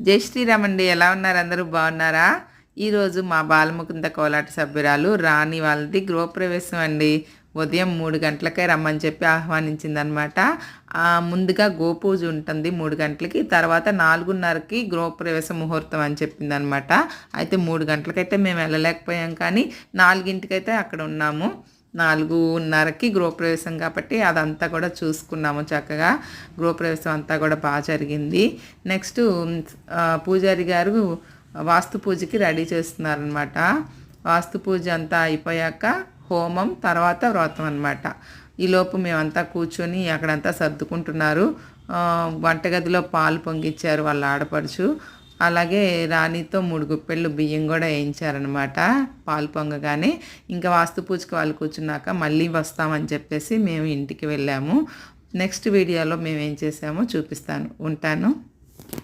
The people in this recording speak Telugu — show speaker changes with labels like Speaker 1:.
Speaker 1: జై శ్రీరామ్ అండి. ఎలా ఉన్నారు? అందరూ బాగున్నారా? ఈరోజు మా బాలముకుంద కోలాట సభ్యురాలు రాణి వాళ్ళది గృహప్రవేశం అండి. ఉదయం 3 గంటలకే రమ్మని చెప్పి ఆహ్వానించిందనమాట. ముందుగా గోపూజ ఉంటుంది 3 గంటలకి, తర్వాత 4:30కి గృహప్రవేశ ముహూర్తం అని చెప్పిందనమాట. అయితే 3 గంటలకైతే మేము వెళ్ళలేకపోయాం, కానీ 4ంటికైతే అక్కడ ఉన్నాము. 4:30కి గృహప్రవేశం కాబట్టి అదంతా కూడా చూసుకున్నాము చక్కగా. గృహప్రవేశం అంతా కూడా బాగా జరిగింది. నెక్స్ట్ పూజారి గారు వాస్తు పూజకి రెడీ చేస్తున్నారనమాట. వాస్తు పూజ అంతా అయిపోయాక హోమం, తర్వాత వ్రతం అనమాట. ఈలోపు మేమంతా కూర్చొని అక్కడంతా సర్దుకుంటున్నారు. వంటగదిలో పాలు పొంగిచ్చారు వాళ్ళ ఆడపడుచు. అలాగే రాణితో 3 గుప్పెళ్ళు బియ్యం కూడా వేయించారనమాట. పాలు పొంగగానే ఇంకా వాస్తు పూజకి వాళ్ళు కూర్చున్నాక మళ్ళీ వస్తామని చెప్పేసి మేము ఇంటికి వెళ్ళాము. నెక్స్ట్ వీడియోలో మేము ఏం చేసామో చూపిస్తాను. ఉంటాను.